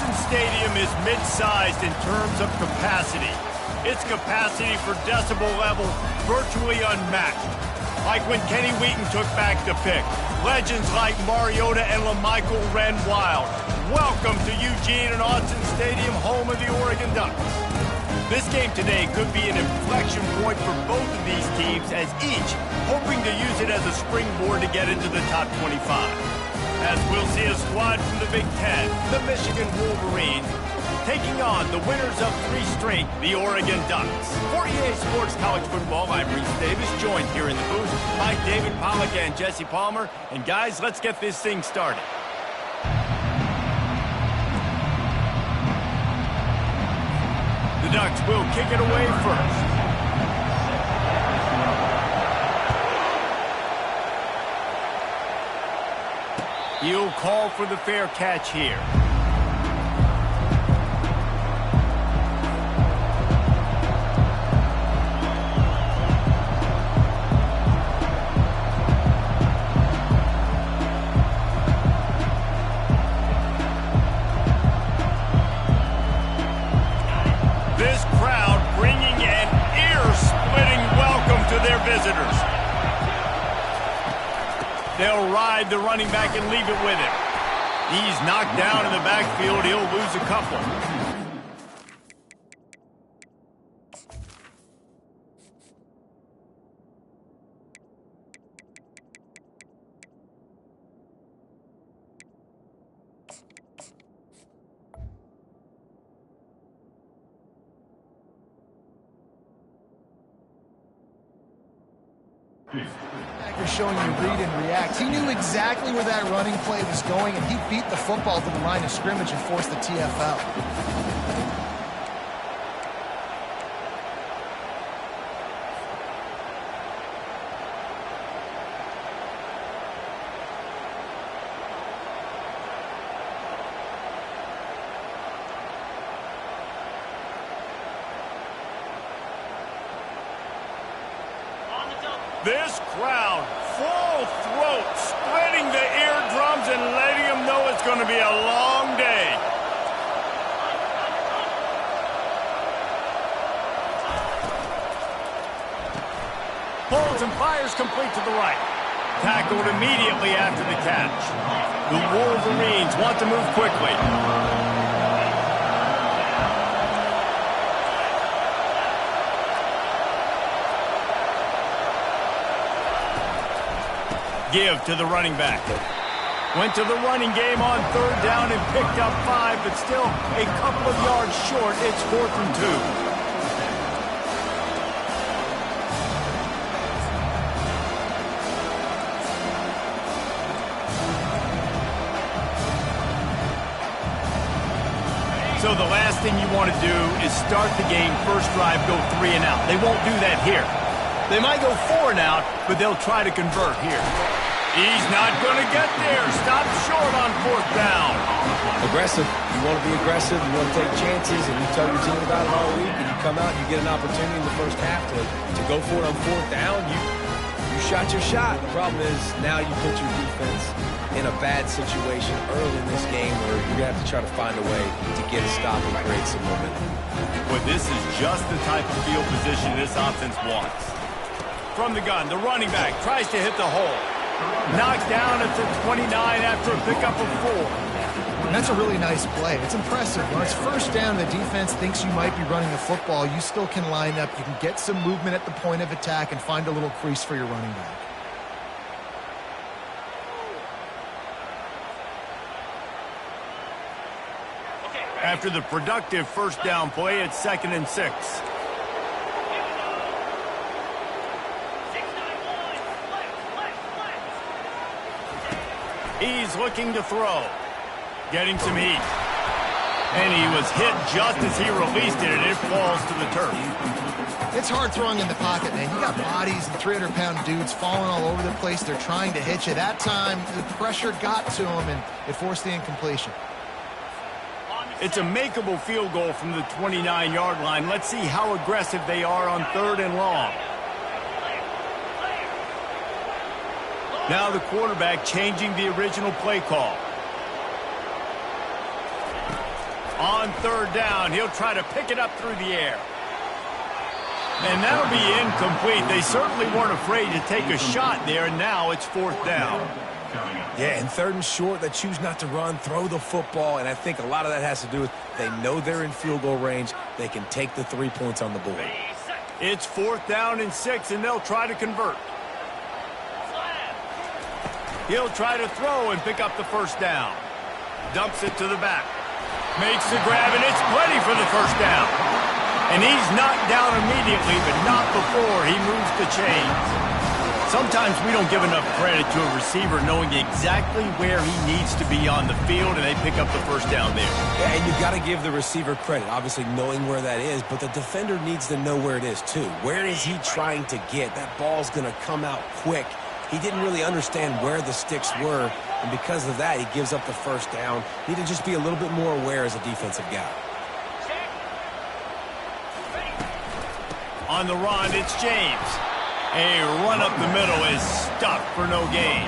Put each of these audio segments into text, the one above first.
Autzen Stadium is mid-sized in terms of capacity. Its capacity for decibel level virtually unmatched. Like when Kenny Wheaton took back the pick. Legends like Mariota and LaMichael ran wild. Welcome to Eugene and Autzen Stadium, home of the Oregon Ducks. This game today could be an inflection point for both of these teams, as each hoping to use it as a springboard to get into the top 25. As we'll see a squad from the Big Ten, the Michigan Wolverines, taking on the winners of 3 straight, the Oregon Ducks. For EA Sports College Football, I'm Reese Davis, joined here in the booth by David Pollack and Jesse Palmer. And guys, let's get this thing started. The Ducks will kick it away first. He'll call for the fair catch here. This crowd bringing an ear-splitting welcome to their visitors. They'll ride the running back and leave it with him. He's knocked down in the backfield. He'll lose a couple. You're showing you read and react. He knew exactly where that running play was going, and he beat the football to the line of scrimmage and forced the TFL. This crowd, full throat, splitting the eardrums and letting them know it's going to be a long day. Pulls and fires complete to the right. Tackled immediately after the catch. The Wolverines want to move quickly. Give to the running back. Went to the running game on 3rd down and picked up 5, but still a couple of yards short. It's 4th and 2. So the last thing you want to do is start the game, first drive, go 3 and out. They won't do that here. They might go 4 and out, but they'll try to convert here. He's not going to get there. Stop short on 4th down. Aggressive. You want to be aggressive. You want to take chances, and you tell your team about it all week, and you come out and you get an opportunity in the first half to go for it on 4th down. You shot your shot. The problem is now you put your defense in a bad situation early in this game where you're going to have to try to find a way to get a stop and create some momentum. But this is just the type of field position this offense wants. From the gun, the running back tries to hit the hole. Knocked down at the 29 after a pickup of 4. And that's a really nice play. It's impressive. When it's 1st down, the defense thinks you might be running the football. You still can line up. You can get some movement at the point of attack and find a little crease for your running back. After the productive 1st down play, it's 2nd and 6. He's looking to throw. Getting some heat. And he was hit just as he released it, and it falls to the turf. It's hard throwing in the pocket, man. You got bodies and 300-pound dudes falling all over the place. They're trying to hit you. That time, the pressure got to him, and it forced the incompletion. It's a makeable field goal from the 29-yard line. Let's see how aggressive they are on 3rd and long. Now the quarterback changing the original play call. On third down, he'll try to pick it up through the air. And that'll be incomplete. They certainly weren't afraid to take a shot there, and now it's fourth down. Yeah, and third and short, they choose not to run, throw the football, and I think a lot of that has to do with they know they're in field goal range. They can take the 3 points on the board. It's fourth down and 6, and they'll try to convert. He'll try to throw and pick up the first down. Dumps it to the back. Makes the grab, and it's plenty for the first down. And he's knocked down immediately, but not before he moves the chains. Sometimes we don't give enough credit to a receiver knowing exactly where he needs to be on the field, and they pick up the first down there. Yeah, and you've got to give the receiver credit, obviously knowing where that is, but the defender needs to know where it is too. Where is he trying to get? That ball's going to come out quick. He didn't really understand where the sticks were, and because of that, he gives up the first down. Need to just be a little bit more aware as a defensive guy. On the run, it's James. A run up the middle is stuffed for no gain.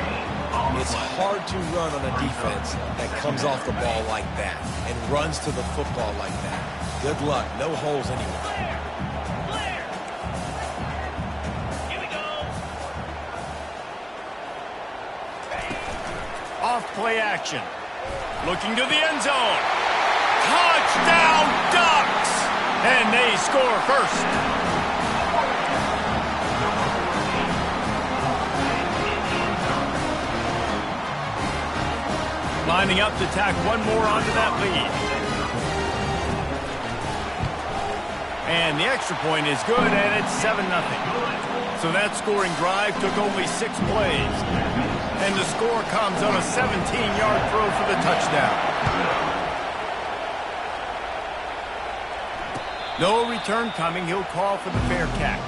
It's hard to run on a defense that comes off the ball like that and runs to the football like that. Good luck. No holes anywhere. Here we go. Off play action. Looking to the end zone. Touchdown Ducks! And they score first. Lining up to tack one more onto that lead. And the extra point is good, and it's 7-0. So that scoring drive took only 6 plays. And the score comes on a 17-yard throw for the touchdown. No return coming. He'll call for the fair catch.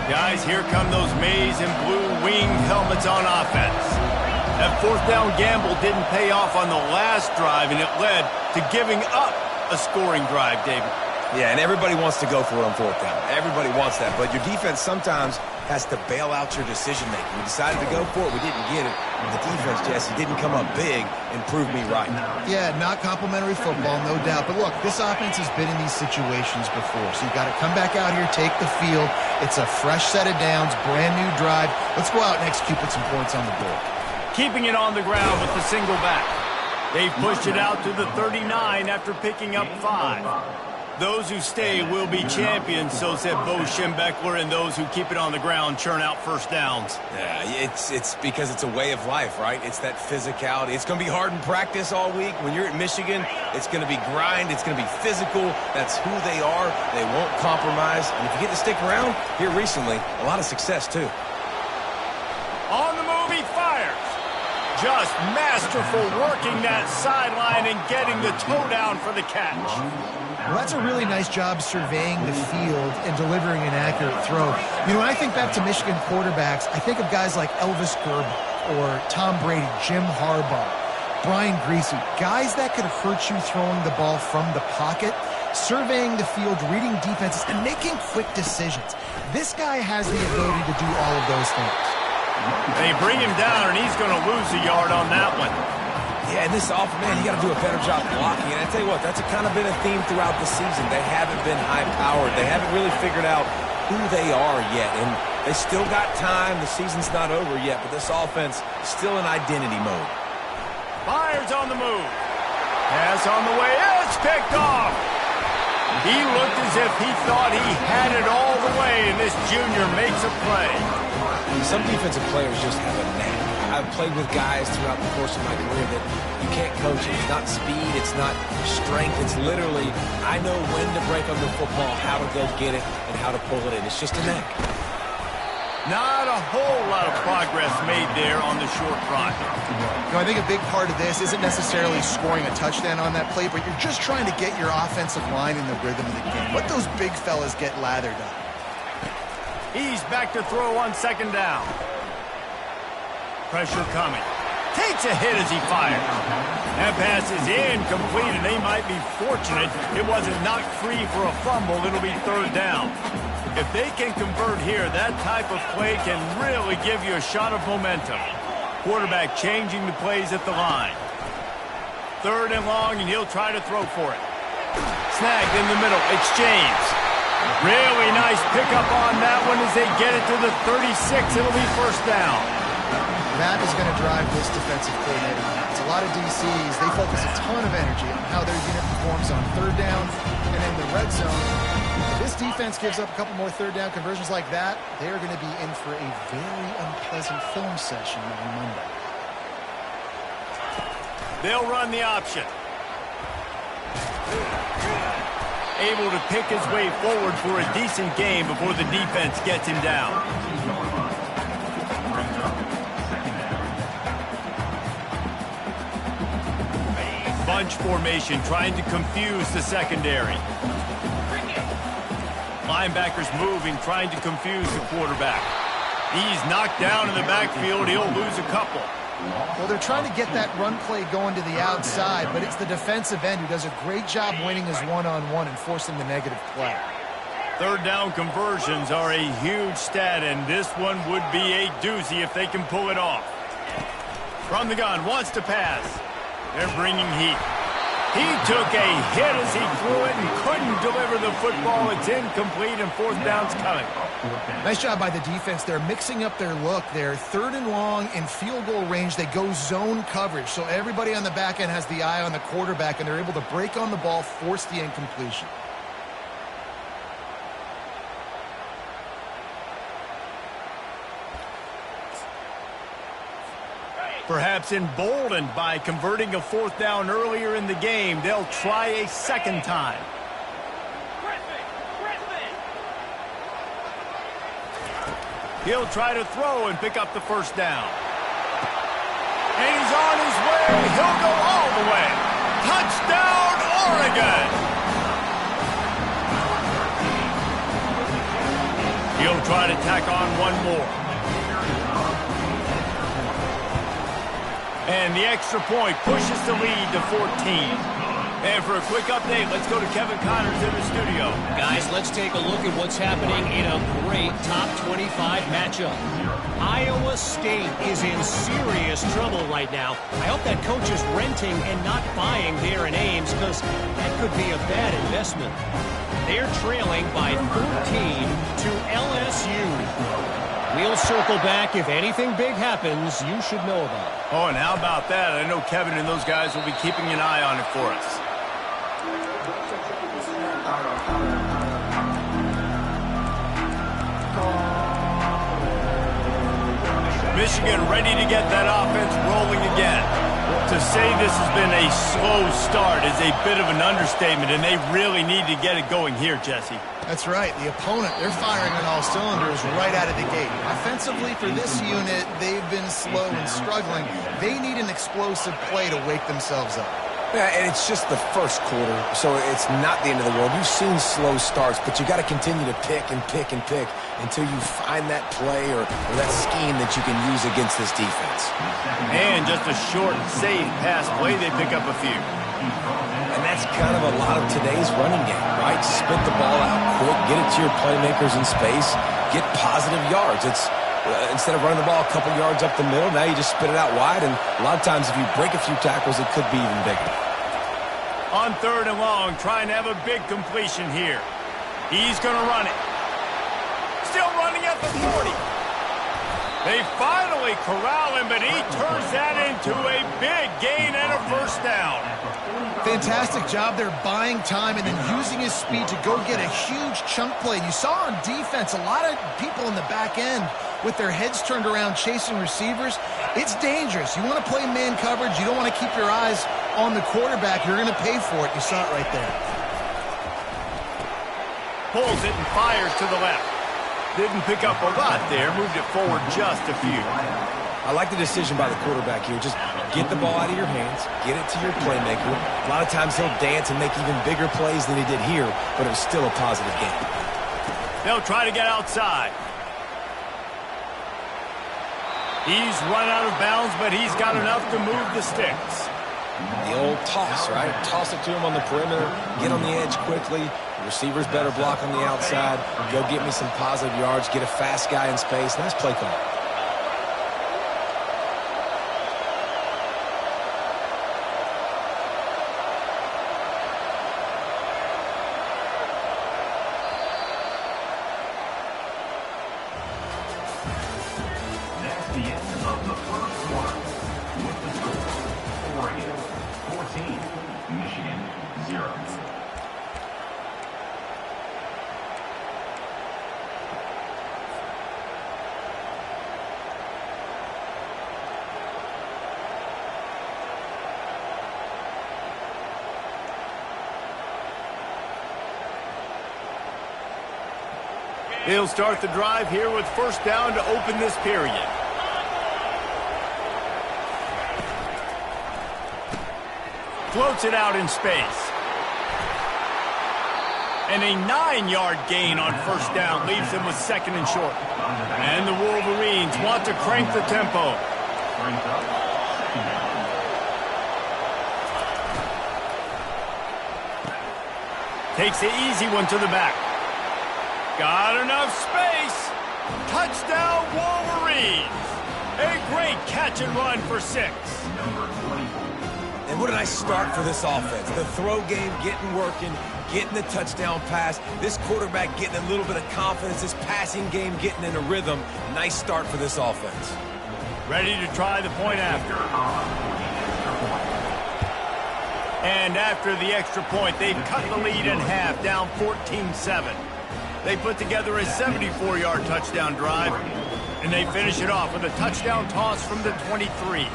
Guys, here come those maize and blue winged helmets on offense. That fourth down gamble didn't pay off on the last drive, and it led to giving up a scoring drive, David. Yeah, and everybody wants to go for it on fourth down. Everybody wants that, but your defense sometimes has to bail out your decision-making. We decided to go for it. We didn't get it. And the defense, Jesse, didn't come up big and prove me right. Yeah, not complimentary football, no doubt. But look, this offense has been in these situations before, so you got to come back out here, take the field. It's a fresh set of downs, brand new drive. Let's go out and execute with some points on the board. Keeping it on the ground with the single back. They've pushed it out to the 39 after picking up 5. Those who stay will be champions, so said Bo Schembechler, and those who keep it on the ground churn out first downs. Yeah, it's because it's a way of life, right? It's that physicality. It's going to be hard in practice all week. When you're at Michigan, it's going to be grind. It's going to be physical. That's who they are. They won't compromise. And if you get to stick around, here recently, a lot of success, too. On the move, he fires. Just masterful working that sideline and getting the toe down for the catch. Well, that's a really nice job surveying the field and delivering an accurate throw. You know, when I think back to Michigan quarterbacks, I think of guys like Elvis Gerber or Tom Brady, Jim Harbaugh, Brian Griese, guys that could hurt you throwing the ball from the pocket, surveying the field, reading defenses, and making quick decisions. This guy has the ability to do all of those things. They bring him down, and he's going to lose a yard on that one. Yeah, and this offense, man, you got to do a better job blocking. And I tell you what, that's kind of been a theme throughout the season. They haven't been high-powered. They haven't really figured out who they are yet. And they still got time. The season's not over yet, but this offense still in identity mode. Byers on the move. Pass on the way. It's picked off. He looked as if he thought he had it all the way, and this junior makes a play. Some defensive players just have a knack. I've played with guys throughout the course of my career that you can't coach it. It's not speed, it's not strength. It's literally, I know when to break on the football, how to go get it, and how to pull it in. It's just a knack. Not a whole lot of progress made there on the short run. You know, I think a big part of this isn't necessarily scoring a touchdown on that play, but you're just trying to get your offensive line in the rhythm of the game. Let those big fellas get lathered up. He's back to throw on second down. Pressure coming. Takes a hit as he fires. That pass is incomplete, and they might be fortunate it wasn't knocked free for a fumble. It'll be third down. If they can convert here, that type of play can really give you a shot of momentum. Quarterback changing the plays at the line. 3rd and long, and he'll try to throw for it. Snagged in the middle. It's James. Really nice pickup on that one as they get it to the 36. It'll be 1st down. That is going to drive this defensive coordinator. It's a lot of DCs. They focus a ton of energy on how their unit performs on 3rd down and in the red zone. If this defense gives up a couple more 3rd down conversions like that, they are going to be in for a very unpleasant film session on Monday. They'll run the option. Able to pick his way forward for a decent game before the defense gets him down. Bunch formation trying to confuse the secondary. Linebackers moving, trying to confuse the quarterback. He's knocked down in the backfield. He'll lose a couple. Well, they're trying to get that run play going to the outside, but it's the defensive end who does a great job winning his one-on-one and forcing the negative play. 3rd down conversions are a huge stat, and this one would be a doozy if they can pull it off. From the gun, wants to pass. They're bringing heat. He took a hit as he threw it and couldn't deliver the football. It's incomplete, and 4th down's coming. Nice job by the defense. They're mixing up their look. They're 3rd and long in field goal range. They go zone coverage, so everybody on the back end has the eye on the quarterback, and they're able to break on the ball, force the incompletion. Perhaps emboldened by converting a 4th down earlier in the game, they'll try a 2nd time. He'll try to throw and pick up the 1st down. And he's on his way. He'll go all the way. Touchdown, Oregon! He'll try to tack on one more. And the extra point pushes the lead to 14. And for a quick update, let's go to Kevin Connors in the studio. Guys, let's take a look at what's happening in a great top 25 matchup. Iowa State is in serious trouble right now. I hope that coach is renting and not buying there in Ames, because that could be a bad investment. They're trailing by 14 to LSU. We'll circle back. If anything big happens, you should know about it. Oh, and how about that? I know Kevin and those guys will be keeping an eye on it for us. Michigan ready to get that offense rolling again. To say this has been a slow start is a bit of an understatement, and they really need to get it going here, Jesse. That's right. The opponent, they're firing on all cylinders right out of the gate. Offensively, for this unit, they've been slow and struggling. They need an explosive play to wake themselves up. Yeah, and it's just the first quarter, so it's not the end of the world. You've seen slow starts, but you got to continue to pick and pick and pick until you find that play or that scheme that you can use against this defense. And just a short, safe pass play, they pick up a few. And that's kind of a lot of today's running game, right? Spit the ball out quick, get it to your playmakers in space, get positive yards. It's instead of running the ball a couple yards up the middle, now you just spit it out wide, and a lot of times if you break a few tackles, it could be even bigger. On 3rd and long, trying to have a big completion here. He's going to run it. Still running at the 40. They finally corral him, but he turns that into a big gain and a 1st down. Fantastic job there buying time and then using his speed to go get a huge chunk play. You saw on defense a lot of people in the back end with their heads turned around chasing receivers. It's dangerous. You want to play man coverage. You don't want to keep your eyes on the quarterback. You're going to pay for it. You saw it right there. Pulls it and fires to the left. Didn't pick up a lot there. Moved it forward just a few. I like the decision by the quarterback here. Just get the ball out of your hands, get it to your playmaker. A lot of times he'll dance and make even bigger plays than he did here, but it was still a positive game. They'll try to get outside. He's run out of bounds, but he's got enough to move the sticks. The old toss, right? Toss it to him on the perimeter, get on the edge quickly. The receiver's better block on the outside. Go get me some positive yards, get a fast guy in space. Nice play call. He'll start the drive here with first down to open this period. Floats it out in space. And a 9-yard gain on first down leaves him with second and short. And the Wolverines want to crank the tempo. Takes the easy one to the back. Got enough space. Touchdown, Wolverines. A great catch and run for 6. And what a nice start for this offense. The throw game getting working, getting the touchdown pass. This quarterback getting a little bit of confidence. This passing game getting in a rhythm. Nice start for this offense. Ready to try the point after. And after the extra point, they've cut the lead in half, down 14-7. They put together a 74-yard touchdown drive, and they finish it off with a touchdown toss from the 23.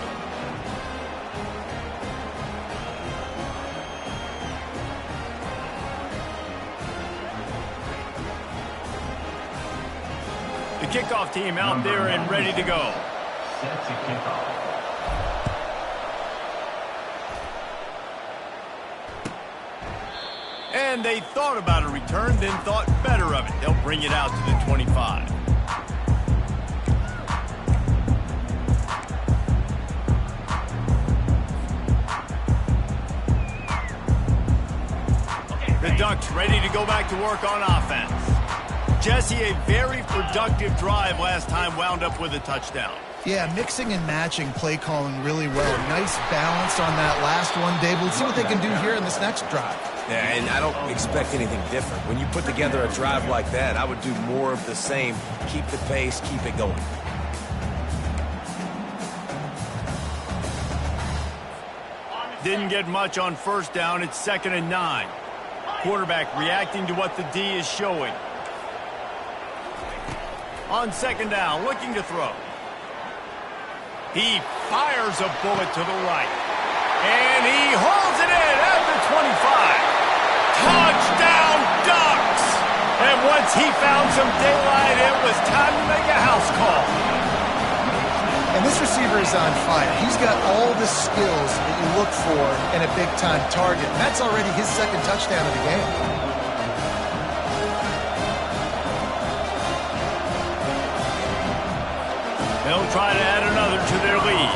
The kickoff team out there and ready to go. Set to kickoff. And they thought about a return, then thought better of it. They'll bring it out to the 25. The Ducks ready to go back to work on offense. Jesse, a very productive drive last time, wound up with a touchdown. Yeah, mixing and matching play calling really well. Nice balance on that last one, Dave. Let's see what they can do here in this next drive. Yeah, and I don't expect anything different. When you put together a drive like that, I would do more of the same. Keep the pace, keep it going. Didn't get much on first down. It's 2nd and 9. Quarterback reacting to what the D is showing. On 2nd down, looking to throw. He fires a bullet to the right. And he hauls it in at the 25. Touchdown, Ducks! And once he found some daylight, it was time to make a house call. And this receiver is on fire. He's got all the skills that you look for in a big-time target. And that's already his second touchdown of the game. They'll try to add another to their lead.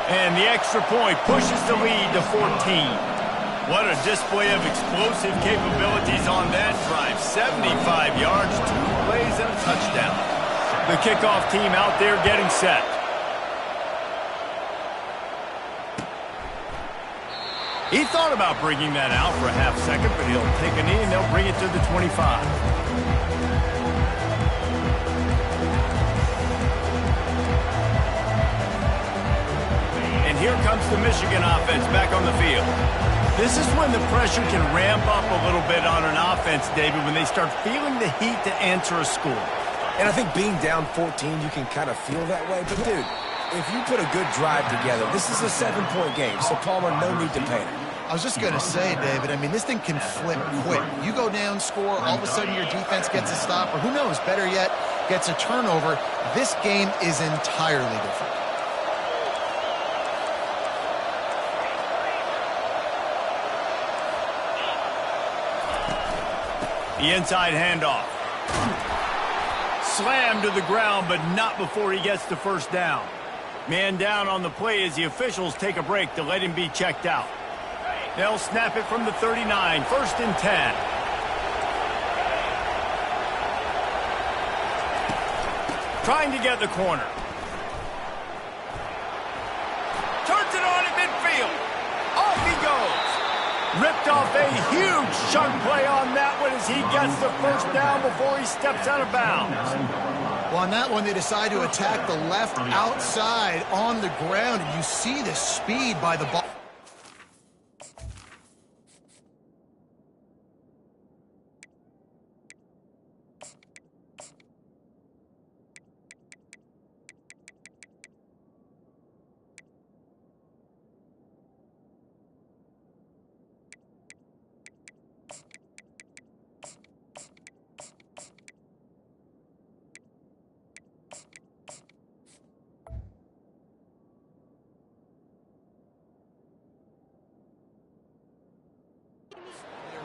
And the extra point pushes the lead to 14. What a display of explosive capabilities on that drive. 75 yards, 2 plays, and a touchdown. The kickoff team out there getting set. He thought about bringing that out for a half second, but he'll take a knee and they'll bring it to the 25. Here comes the Michigan offense back on the field. This is when the pressure can ramp up a little bit on an offense, David, when they start feeling the heat to answer a score. And I think being down 14, you can kind of feel that way. But, dude, if you put a good drive together, this is a 7-point game, so Palmer, no need to panic. I was just going to say, David, I mean, this thing can flip quick. You go down, score, all of a sudden your defense gets a stop, or who knows, better yet, gets a turnover. This game is entirely different. The inside handoff. Slammed to the ground, but not before he gets the first down. Man down on the play as the officials take a break to let him be checked out. They'll snap it from the 39, 1st and 10. Trying to get the corner. Turns it on at midfield. Off he goes. Ripped off a huge chunk play on that one as he gets the first down before he steps out of bounds. Well, on that one, they decide to attack the left outside on the ground, and you see the speed by the ball.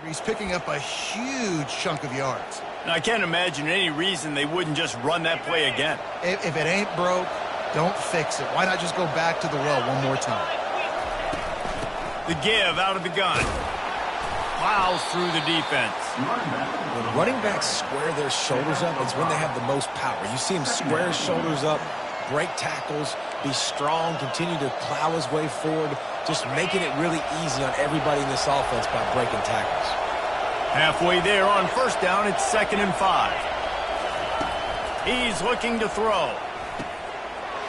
He's picking up a huge chunk of yards. And I can't imagine any reason they wouldn't just run that play again. If it ain't broke, don't fix it. Why not just go back to the well one more time? The give out of the gun. Plows through the defense. When running backs square their shoulders up, it's when they have the most power. You see him square his shoulders up, break tackles, be strong, continue to plow his way forward, just making it really easy on everybody in this offense by breaking tackles. Halfway there on 1st down, it's 2nd and 5. He's looking to throw.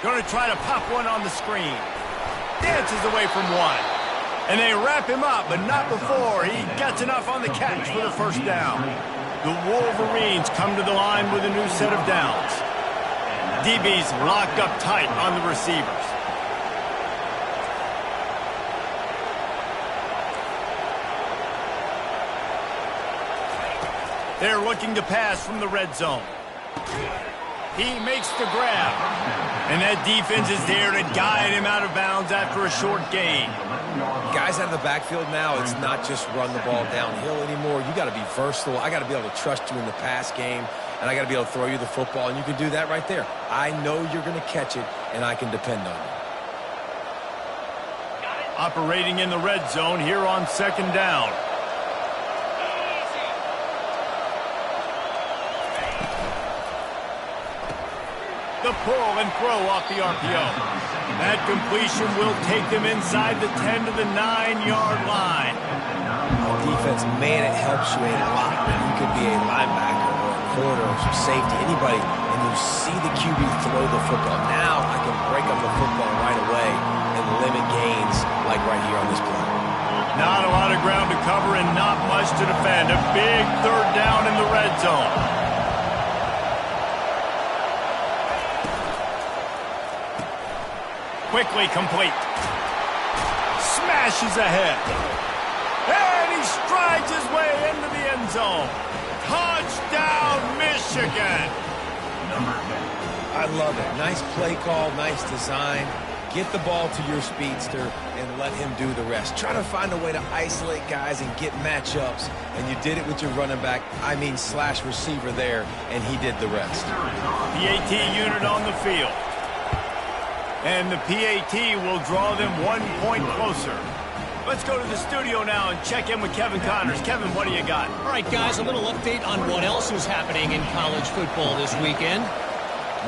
Going to try to pop one on the screen. Dances away from one. And they wrap him up, but not before he gets enough on the catch for the 1st down. The Wolverines come to the line with a new set of downs. DB's locked up tight on the receivers. They're looking to pass from the red zone. He makes the grab. And that defense is there to guide him out of bounds after a short gain. Guys out of the backfield now, it's not just run the ball downhill anymore. You got to be versatile. I got to be able to trust you in the pass game, and I got to be able to throw you the football, and you can do that right there. I know you're going to catch it, and I can depend on you. Operating in the red zone here on 2nd down. The pull and throw off the RPO. That completion will take them inside the 10 to the 9-yard line. On defense, man, it helps you a lot when you could be a linebacker or a corner or some safety, anybody, and you see the QB throw the football. Now I can break up the football right away and limit gains like right here on this play. Not a lot of ground to cover and not much to defend. A big 3rd down in the red zone. Quickly complete. Smashes ahead. And he strides his way into the end zone. Touchdown, Michigan. I love it. Nice play call, nice design. Get the ball to your speedster and let him do the rest. Try to find a way to isolate guys and get matchups. And you did it with your running back, slash receiver there, and he did the rest. PAT unit on the field. And the PAT will draw them 1 point closer. Let's go to the studio now and check in with Kevin Connors. Kevin, what do you got? All right, guys, a little update on what else is happening in college football this weekend.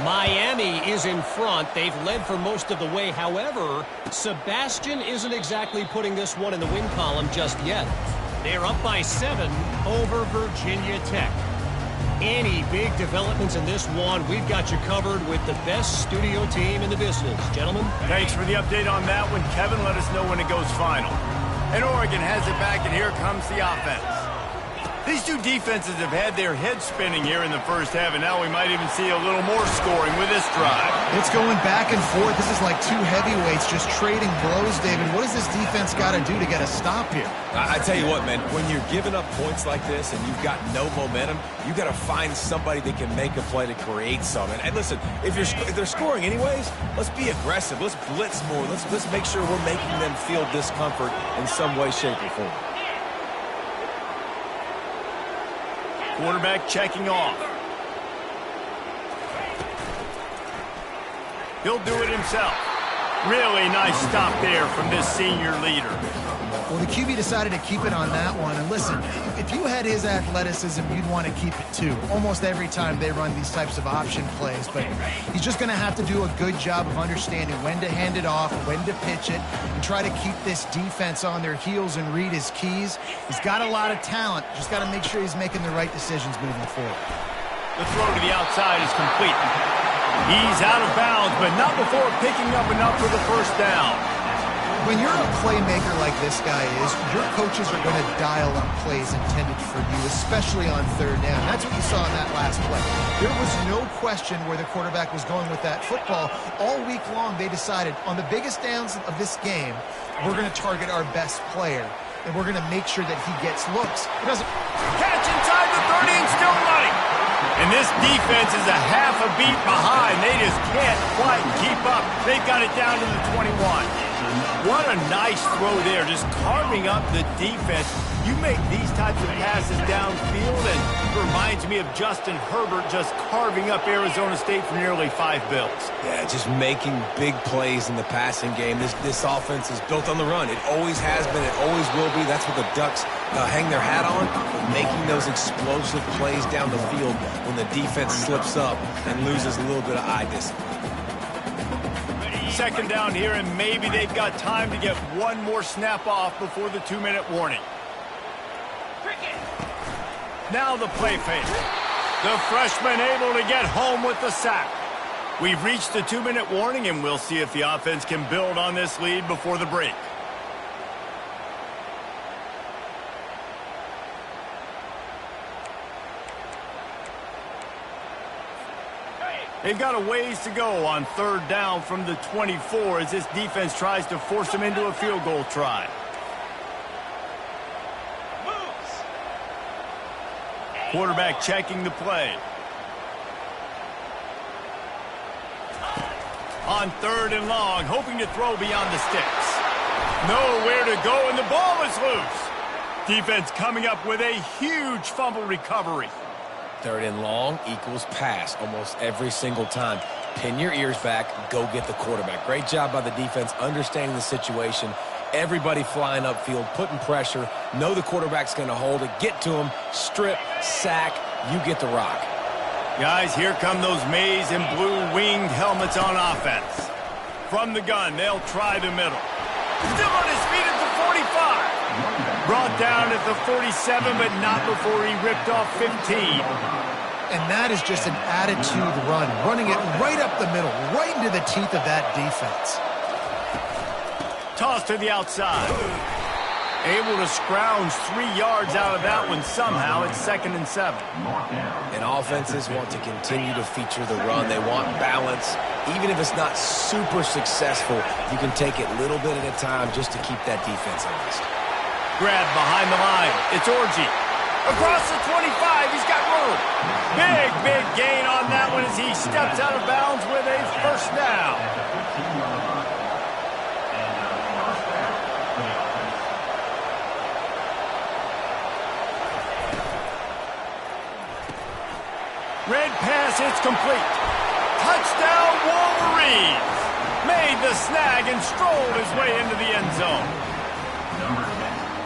Miami is in front. They've led for most of the way. However, Sebastian isn't exactly putting this one in the win column just yet. They're up by 7 over Virginia Tech. Any big developments in this one, we've got you covered with the best studio team in the business. Gentlemen? Thanks for the update on that one. Kevin, let us know when it goes final. And Oregon has it back, and here comes the offense. These two defenses have had their heads spinning here in the first half, and now we might even see a little more scoring with this drive. It's going back and forth. This is like two heavyweights just trading blows, David. What does this defense got to do to get a stop here? I tell you what, man, when you're giving up points like this and you've got no momentum, you got to find somebody that can make a play to create something. And listen, if they're scoring anyways, let's be aggressive. Let's blitz more. Let's make sure we're making them feel discomfort in some way, shape, or form. Quarterback checking off. He'll do it himself. Really nice stop there from this senior leader. Well, the QB decided to keep it on that one. And listen, if you had his athleticism, you'd want to keep it too. Almost every time they run these types of option plays. But he's just going to have to do a good job of understanding when to hand it off, when to pitch it, and try to keep this defense on their heels and read his keys. He's got a lot of talent. Just got to make sure he's making the right decisions moving forward. The throw to the outside is complete. He's out of bounds, but not before picking up enough for the first down. When you're a playmaker like this guy is, your coaches are going to dial up plays intended for you, especially on third down. That's what you saw in that last play. There was no question where the quarterback was going with that football. All week long, they decided on the biggest downs of this game, we're going to target our best player, and we're going to make sure that he gets looks. It doesn't catch inside the 30 and still running. And this defense is a half a beat behind. They just can't quite keep up. They've got it down to the 21. What a nice throw there, just carving up the defense. You make these types of passes downfield, and it reminds me of Justin Herbert just carving up Arizona State for nearly 5 bills. Yeah, just making big plays in the passing game. This offense is built on the run. It always has been. It always will be. That's what the Ducks hang their hat on, making those explosive plays down the field when the defense slips up and loses a little bit of eye discipline. Second down here, and maybe they've got time to get one more snap off before the 2-minute warning. Now the play fake. The freshman able to get home with the sack. We've reached the 2-minute warning, and we'll see if the offense can build on this lead before the break. They've got a ways to go on third down from the 24 as this defense tries to force them into a field goal try. Quarterback checking the play. On third and long, hoping to throw beyond the sticks. Nowhere to go, and the ball is loose. Defense coming up with a huge fumble recovery. Third and long equals pass almost every single time. Pin your ears back, go get the quarterback. Great job by the defense understanding the situation. Everybody flying upfield, putting pressure. Know the quarterback's going to hold it. Get to him, strip, sack, you get the rock. Guys, here come those maize and blue winged helmets on offense. From the gun, they'll try the middle. Still on his feet at the 45. Brought down at the 47, but not before he ripped off 15. And that is just an attitude run, running it right up the middle, right into the teeth of that defense. Toss to the outside. Able to scrounge 3 yards out of that one somehow. It's 2nd and 7. And offenses want to continue to feature the run. They want balance. Even if it's not super successful, you can take it little bit at a time just to keep that defense honest. Grab behind the line. It's Orji. Across the 25, he's got room. Big gain on that one as he steps out of bounds with a first down. Red pass, it's complete. Touchdown, Wolverines. Made the snag and strolled his way into the end zone.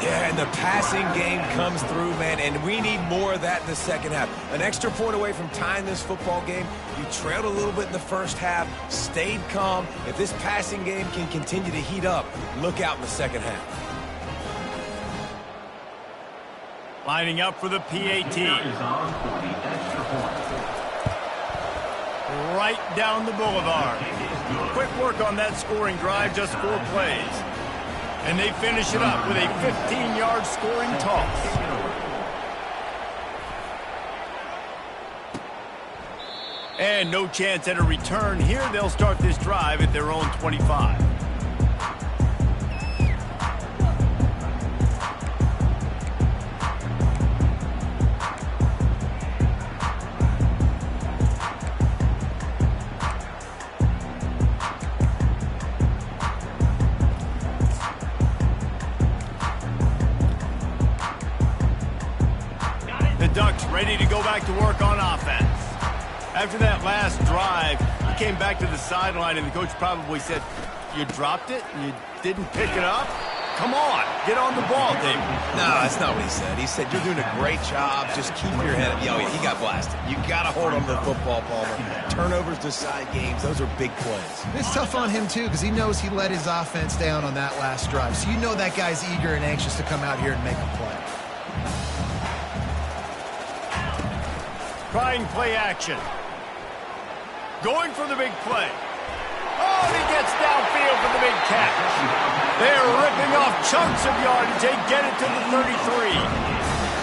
Yeah, and the passing game comes through, man, and we need more of that in the second half. An extra point away from tying this football game. You trailed a little bit in the first half, stayed calm. If this passing game can continue to heat up, look out in the second half. Lining up for the PAT. Right down the boulevard. Quick work on that scoring drive, just 4 plays. And they finish it up with a 15-yard scoring toss. And no chance at a return here. They'll start this drive at their own 25. Ducks ready to go back to work on offense. After that last drive, he came back to the sideline, and the coach probably said, You dropped it? You didn't pick it up? Come on, get on the ball, David. No, that's not what he said. He said, you're doing a great job. Just keep your head up. Oh, yeah, he got blasted. You got to hold on to the football, Palmer. Turnovers decide games. Those are big plays. It's tough on him, too, because he knows he let his offense down on that last drive. So you know that guy's eager and anxious to come out here and make a play. Trying play action. Going for the big play. Oh, and he gets downfield for the big catch. They're ripping off chunks of yardage. They get it to the 33.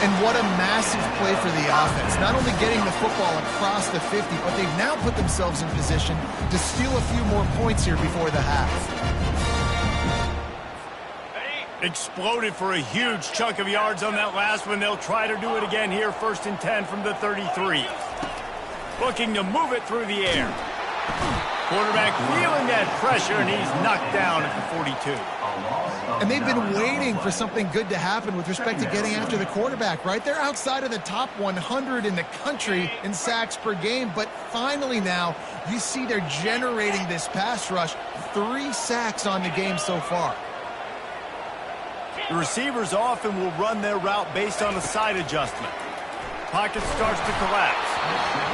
And what a massive play for the offense. Not only getting the football across the 50, but they've now put themselves in position to steal a few more points here before the half. Exploded for a huge chunk of yards on that last one. They'll try to do it again here, 1st and 10 from the 33. Looking to move it through the air. Quarterback feeling that pressure, and he's knocked down at the 42. And they've been waiting for something good to happen with respect to getting after the quarterback, right? They're outside of the top 100 in the country in sacks per game, but finally now you see they're generating this pass rush. 3 sacks on the game so far. The receivers often will run their route based on a side adjustment. Pocket starts to collapse.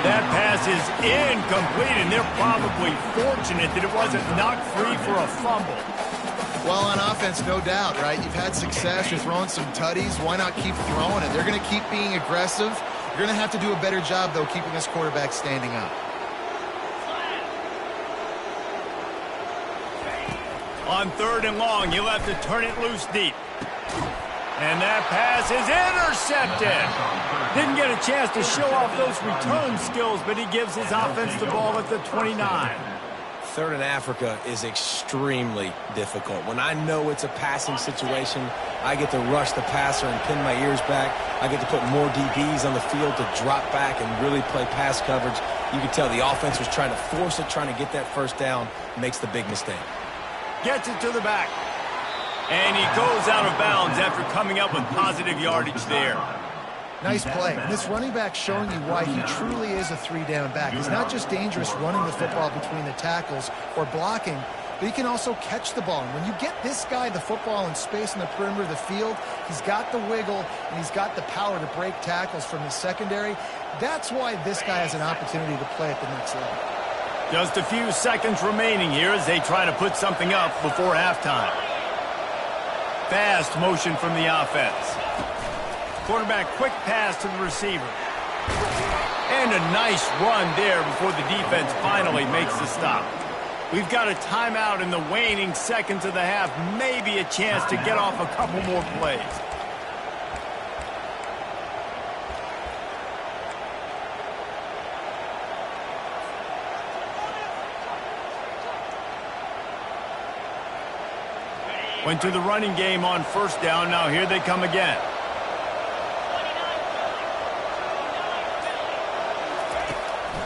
That pass is incomplete, and they're probably fortunate that it wasn't knocked free for a fumble. Well, on offense, no doubt, right? You've had success. You're throwing some tutties. Why not keep throwing it? They're going to keep being aggressive. You're going to have to do a better job, though, keeping this quarterback standing up. On 3rd and long, you'll have to turn it loose deep. And that pass is intercepted. Didn't get a chance to show off those return skills, but he gives his offense the ball at the 29. 3rd and Africa is extremely difficult. When I know it's a passing situation, I get to rush the passer and pin my ears back. I get to put more DBs on the field to drop back and really play pass coverage. You can tell the offense was trying to force it, trying to get that 1st down, makes the big mistake. Gets it to the back. And he goes out of bounds after coming up with positive yardage there. Nice play. And this running back showing you why he truly is a 3-down back. He's not just dangerous running the football between the tackles or blocking, but he can also catch the ball. And when you get this guy the football in space in the perimeter of the field, he's got the wiggle and he's got the power to break tackles from the secondary. That's why this guy has an opportunity to play at the next level. Just a few seconds remaining here as they try to put something up before halftime. Fast motion from the offense. Quarterback quick pass to the receiver. And a nice run there before the defense finally makes the stop. We've got a timeout in the waning seconds of the half. Maybe a chance to get off a couple more plays. Went to the running game on 1st down. Now here they come again.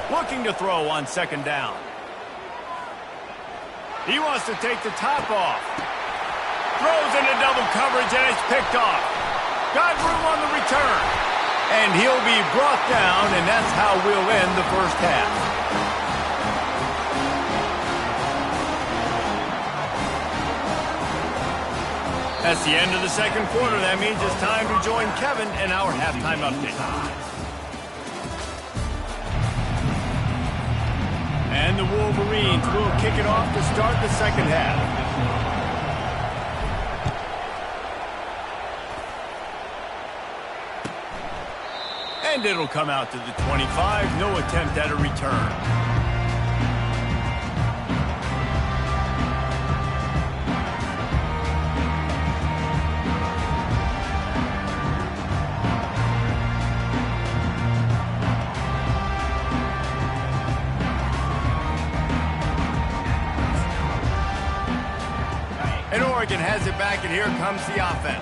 Looking to throw on 2nd down. He wants to take the top off. Throws into double coverage and it's picked off. Got room on the return. And he'll be brought down, and that's how we'll end the 1st half. That's the end of the 2nd quarter. That means it's time to join Kevin in our halftime update. And the Wolverines will kick it off to start the 2nd half. And it'll come out to the 25. No attempt at a return. Oregon has it back, and here comes the offense.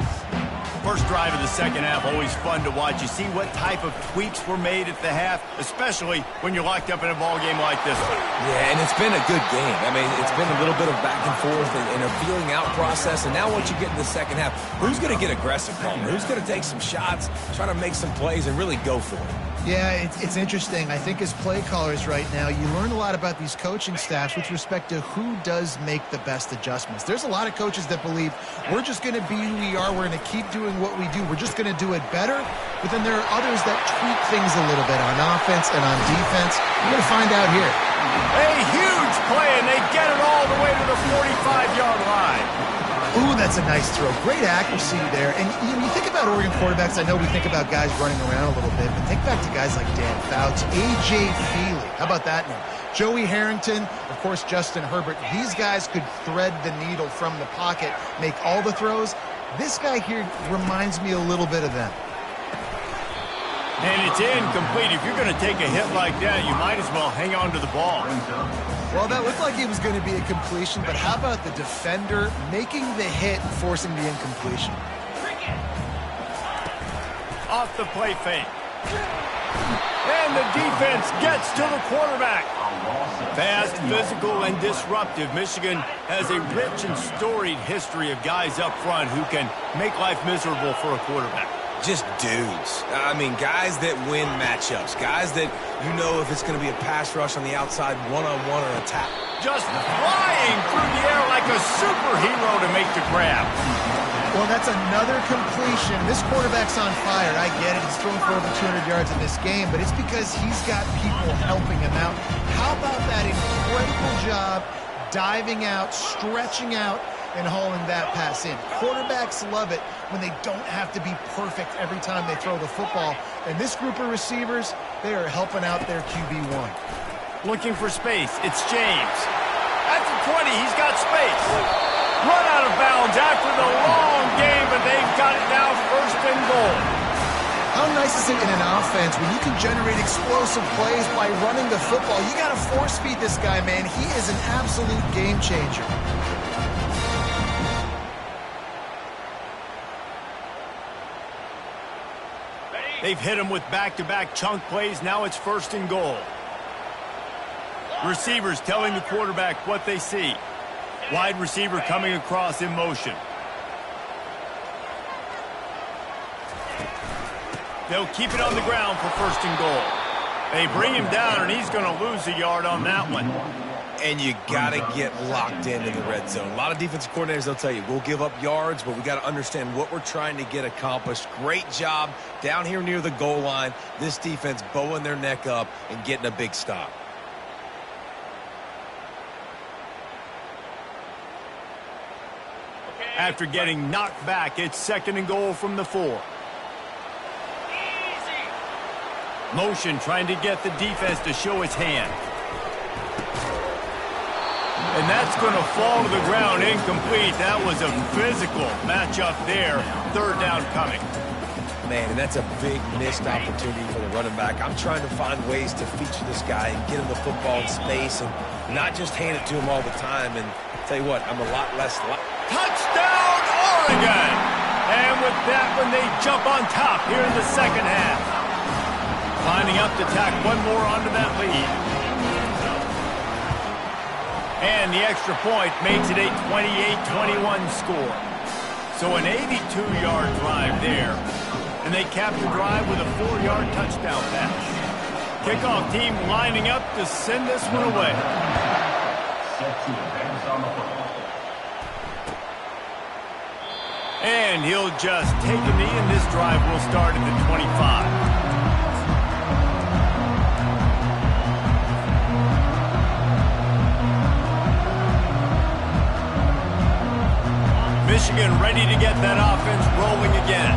First drive of the 2nd half, always fun to watch. You see what type of tweaks were made at the half, especially when you're locked up in a ball game like this one. Yeah, and it's been a good game. I mean, it's been a little bit of back and forth and a feeling out process. And now once you get in the 2nd half, who's going to get aggressive, Palmer? Who's going to take some shots, try to make some plays, and really go for it? Yeah, it's interesting. I think as play callers right now, you learn a lot about these coaching staffs with respect to who does make the best adjustments. There's a lot of coaches that believe we're just going to be who we are. We're going to keep doing what we do. We're just going to do it better. But then there are others that tweak things a little bit on offense and on defense. We're going to find out here. A huge play, and they get it all the way to the 45-yard line. Ooh, that's a nice throw. Great accuracy there. And you think about Oregon quarterbacks, I know we think about guys running around a little bit, but think back to guys like Dan Fouts, A.J. Feely. How about that name? Joey Harrington, of course, Justin Herbert. These guys could thread the needle from the pocket, make all the throws. This guy here reminds me a little bit of them. And it's incomplete. If you're going to take a hit like that, you might as well hang on to the ball. Well, that looked like it was going to be a completion, but how about the defender making the hit and forcing the incompletion? Off the play fake. And the defense gets to the quarterback. Fast, physical, and disruptive. Michigan has a rich and storied history of guys up front who can make life miserable for a quarterback. Just dudes. I mean, guys that win matchups. Guys that you know if it's going to be a pass rush on the outside, one-on-one or a tap. Just flying through the air like a superhero to make the grab. Well, that's another completion. This quarterback's on fire. I get it. He's thrown for over 200 yards in this game, but it's because he's got people helping him out. How about that incredible job diving out, stretching out, and hauling that pass in? Quarterbacks love it when they don't have to be perfect every time they throw the football. And this group of receivers, they are helping out their QB1. Looking for space. It's James. At the 20, he's got space. Run out of bounds after the long game, but they've got it now first and goal. How nice is it in an offense when you can generate explosive plays by running the football? You got to force feed this guy, man. He is an absolute game changer. They've hit him with back-to-back chunk plays. Now it's first and goal. Receivers telling the quarterback what they see. Wide receiver coming across in motion. They'll keep it on the ground for first and goal. They bring him down, and he's going to lose a yard on that one. And you got to get locked into the red zone. A lot of defensive coordinators, they'll tell you, we'll give up yards, but we got to understand what we're trying to get accomplished. Great job down here near the goal line. This defense bowing their neck up and getting a big stop. After getting knocked back, it's second and goal from the 4. Motion trying to get the defense to show its hand. And that's going to fall to the ground incomplete. That was a physical matchup there. Third down coming. Man, and that's a big missed opportunity for the running back. I'm trying to find ways to feature this guy and get him the football in space and not just hand it to him all the time. And tell you what, I'm a lot less... Touchdown, Oregon! And with that one, they jump on top here in the second half. Lining up to tack one more onto that lead. And the extra point makes it a 28-21 score. So an 82-yard drive there. And they cap the drive with a 4-yard touchdown pass. Kickoff team lining up to send this one away. And he'll just take a knee, and this drive will start at the 25. Michigan ready to get that offense rolling again.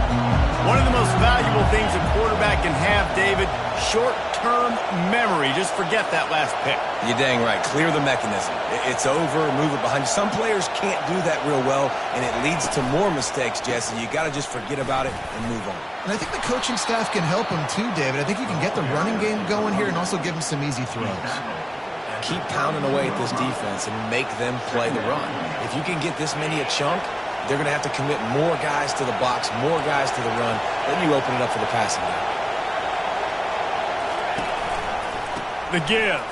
One of the most valuable things a quarterback can have, David, short-term memory. Just forget that last pick. You're dang right. Clear the mechanism. It's over, move it behind you. Some players can't do that real well, and it leads to more mistakes, Jesse. You got to just forget about it and move on. And I think the coaching staff can help him too, David. I think you can get the running game going here and also give him some easy throws. Keep pounding away at this defense and make them play the run. If you can get this many a chunk, they're going to have to commit more guys to the box, more guys to the run. Then you open it up for the passing game. The give.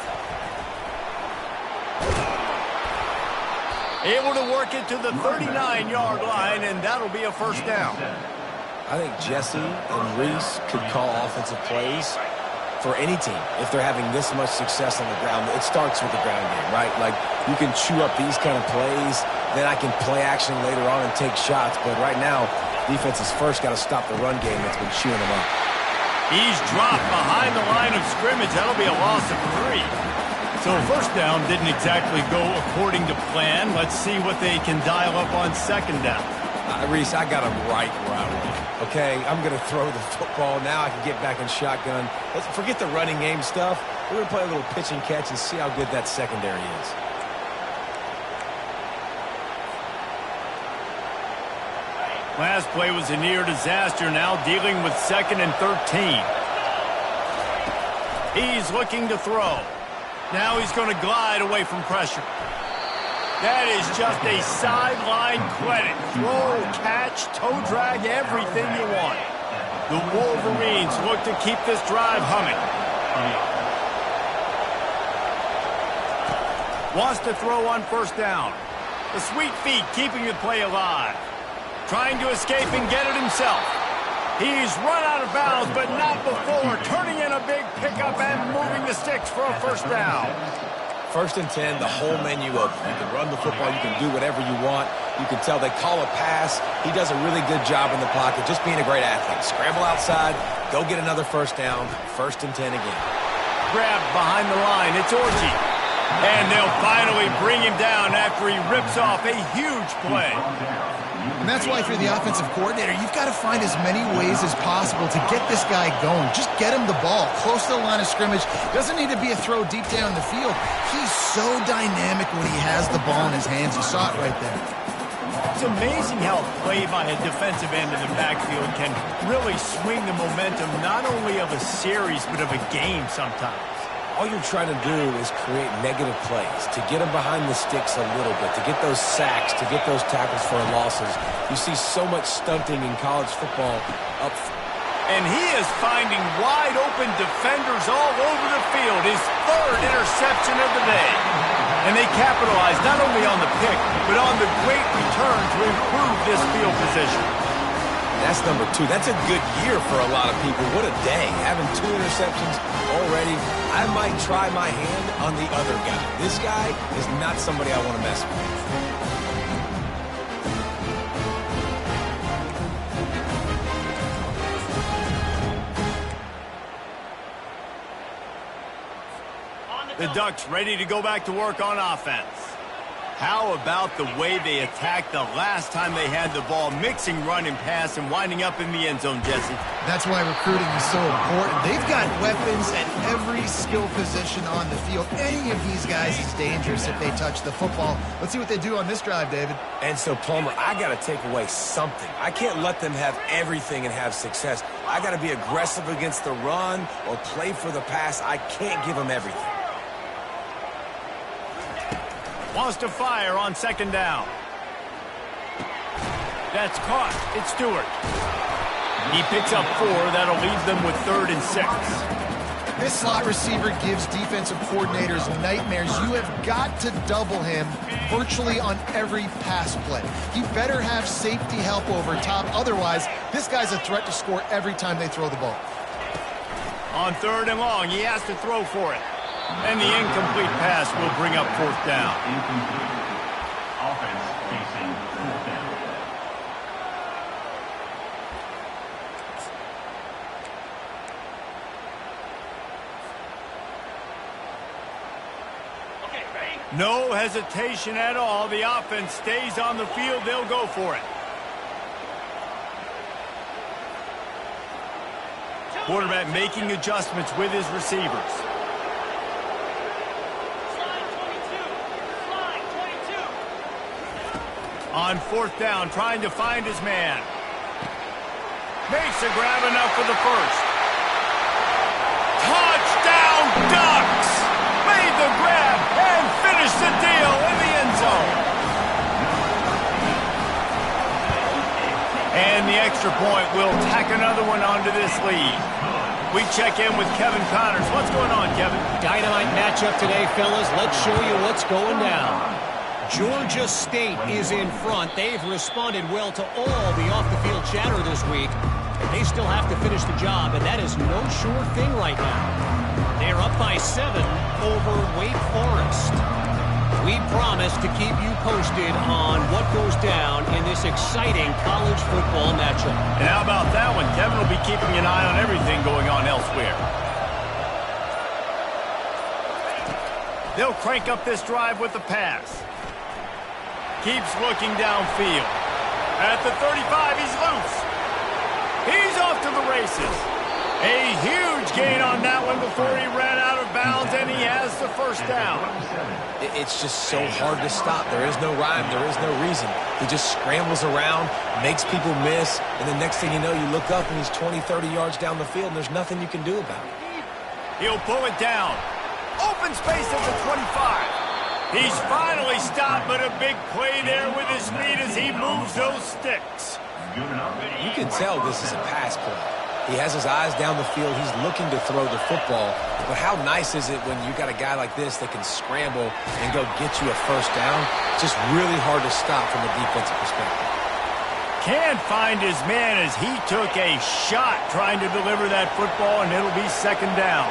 Able to work it to the 39-yard line, and that'll be a first down. I think Jesse and Reese could call offensive plays for any team, if they're having this much success on the ground, it starts with the ground game, right? Like, you can chew up these kind of plays, then I can play action later on and take shots. But right now, defense has first got to stop the run game that's been chewing them up. He's dropped behind the line of scrimmage. That'll be a loss of 3. So first down didn't exactly go according to plan. Let's see what they can dial up on second down. Reese, I got him right where I want him. Okay, I'm going to throw the football. Now I can get back in shotgun. Let's forget the running game stuff. We're going to play a little pitch and catch and see how good that secondary is. Last play was a near disaster. Now dealing with 2nd and 13. He's looking to throw. Now he's going to glide away from pressure. That is just a sideline credit. Throw, catch, toe drag, everything you want. The Wolverines look to keep this drive humming. Wants to throw on first down. The sweet feet keeping the play alive. Trying to escape and get it himself. He's run out of bounds, but not before. Turning in a big pickup and moving the sticks for a first down. 1st and 10, the whole menu of you can run the football, you can do whatever you want. You can tell they call a pass. He does a really good job in the pocket, just being a great athlete. Scramble outside, go get another first down. 1st and 10 again. Grabbed behind the line. It's Orji. And they'll finally bring him down after he rips off a huge play. And that's why if you're the offensive coordinator, you've got to find as many ways as possible to get this guy going. Just get him the ball close to the line of scrimmage. Doesn't need to be a throw deep down the field. He's so dynamic when he has the ball in his hands. You saw it right there. It's amazing how a play by a defensive end in the backfield can really swing the momentum not only of a series but of a game sometimes. All you're trying to do is create negative plays, to get them behind the sticks a little bit, to get those sacks, to get those tackles for losses. You see so much stunting in college football up. And he is finding wide open defenders all over the field. His 3rd interception of the day. And they capitalize not only on the pick, but on the great return to improve this field position. That's number 2. That's a good year for a lot of people. What a day. Having 2 interceptions already. I might try my hand on the other guy. This guy is not somebody I want to mess with. The Ducks ready to go back to work on offense. How about the way they attacked the last time they had the ball, mixing run and pass and winding up in the end zone, Jesse? That's why recruiting is so important. They've got weapons at every skill position on the field. Any of these guys is dangerous if they touch the football. Let's see what they do on this drive, David. And so, Palmer, I got to take away something. I can't let them have everything and have success. I got to be aggressive against the run or play for the pass. I can't give them everything. Wants to fire on second down. That's caught. It's Stewart. He picks up 4. That'll leave them with 3rd and 6. This slot receiver gives defensive coordinators nightmares. You have got to double him virtually on every pass play. He better have safety help over top. Otherwise, this guy's a threat to score every time they throw the ball. On 3rd and long, he has to throw for it. And the incomplete pass will bring up 4th down. Incomplete. Offense facing 4th down. Okay, ready? No hesitation at all. The offense stays on the field. They'll go for it. Quarterback making adjustments with his receivers. On 4th down, trying to find his man. Makes a grab enough for the first. Touchdown, Ducks! Made the grab and finished the deal in the end zone. And the extra point will tack another one onto this lead. We check in with Kevin Connors. What's going on, Kevin? Dynamite matchup today, fellas. Let's show you what's going down. Georgia State is in front. They've responded well to all the off-the-field chatter this week. They still have to finish the job, and that is no sure thing right now. They're up by 7 over Wake Forest. We promise to keep you posted on what goes down in this exciting college football matchup. And how about that one? Kevin will be keeping an eye on everything going on elsewhere. They'll crank up this drive with the pass. Keeps looking downfield. At the 35, he's loose. He's off to the races. A huge gain on that one before he ran out of bounds, and he has the first down. It's just so hard to stop. There is no rhyme. There is no reason. He just scrambles around, makes people miss, and the next thing you know, you look up and he's 20, 30 yards down the field, and there's nothing you can do about it. He'll pull it down. Open space at the 25. He's finally stopped, but a big play there with his speed as he moves those sticks. You can tell this is a pass play. He has his eyes down the field. He's looking to throw the football. But how nice is it when you got a guy like this that can scramble and go get you a first down? It's just really hard to stop from a defensive perspective. Can't find his man as he took a shot trying to deliver that football, and it'll be second down.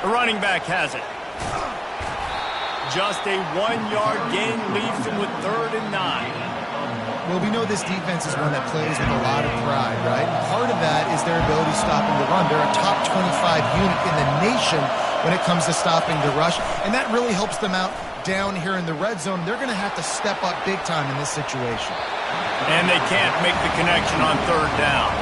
The running back has it. Just a 1-yard gain leaves him with 3rd and 9. Well, we know this defense is one that plays with a lot of pride, right? Part of that is their ability stopping the run. They're a top 25 unit in the nation when it comes to stopping the rush, and that really helps them out down here in the red zone. They're going to have to step up big time in this situation. And they can't make the connection on 3rd down.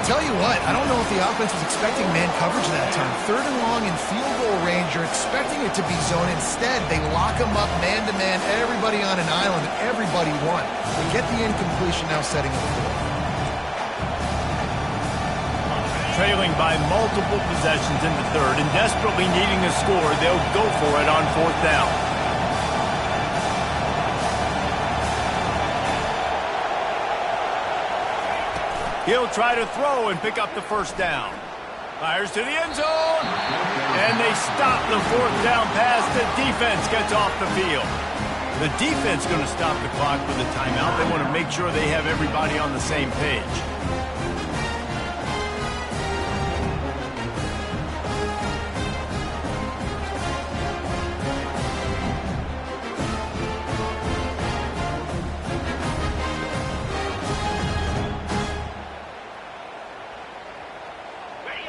Tell you what, I don't know if the offense was expecting man coverage that time. 3rd and long in field goal range, you're expecting it to be zone. Instead, they lock them up man-to-man, everybody on an island, and everybody won. They get the incompletion, now setting up the field. Trailing by multiple possessions in the 3rd and desperately needing a score, they'll go for it on 4th down. He'll try to throw and pick up the first down. Fires to the end zone. And they stop the 4th down pass. The defense gets off the field. The defense going to stop the clock with a timeout. They want to make sure they have everybody on the same page.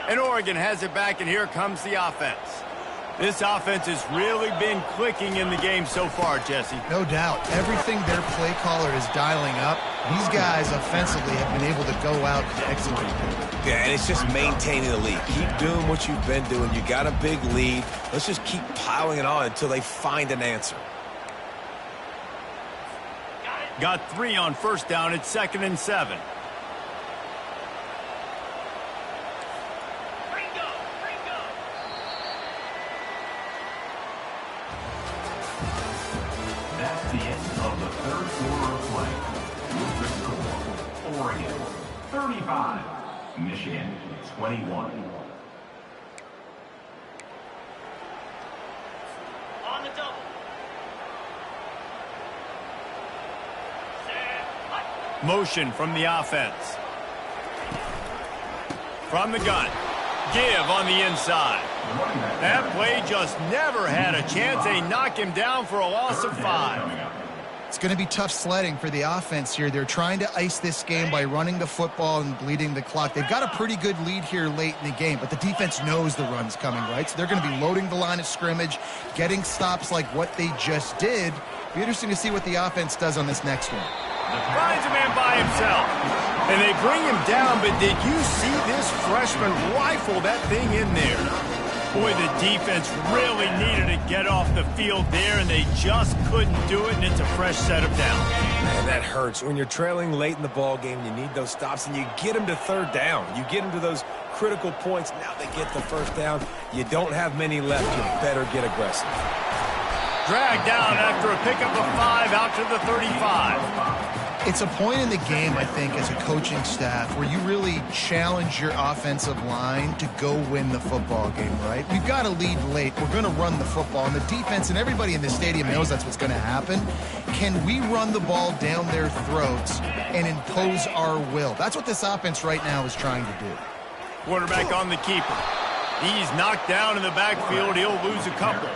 And Oregon has it back, and here comes the offense. This offense has really been clicking in the game so far, Jesse. No doubt. Everything their play caller is dialing up, these guys offensively have been able to go out and execute. Yeah, and it's just maintaining the lead. Keep doing what you've been doing. You got a big lead. Let's just keep piling it on until they find an answer. Got 3 on 1st down. It's 2nd and 7. That's the end of the 3rd quarter of play. With the score, Oregon 35, Michigan 21. On the double. Motion from the offense. From the gun. Give on the inside. That play just never had a chance. They knock him down for a loss of 5. It's going to be tough sledding for the offense here. They're trying to ice this game by running the football and bleeding the clock. They've got a pretty good lead here late in the game, but the defense knows the run's coming, right? So they're going to be loading the line of scrimmage, getting stops like what they just did. It'll be interesting to see what the offense does on this next one. Finds a man by himself. And they bring him down, but did you see this freshman rifle that thing in there? Boy, the defense really needed to get off the field there, and they just couldn't do it, and it's a fresh set of downs. Man, that hurts. When you're trailing late in the ball game, you need those stops, and you get them to 3rd down. You get them to those critical points. Now they get the 1st down. You don't have many left. You better get aggressive. Dragged down after a pickup of 5 out to the 35. It's a point in the game, I think, as a coaching staff where you really challenge your offensive line to go win the football game, right? We've got to lead late. We're going to run the football. And the defense and everybody in the stadium knows that's what's going to happen. Can we run the ball down their throats and impose our will? That's what this offense right now is trying to do. Quarterback on the keeper. He's knocked down in the backfield. He'll lose a couple.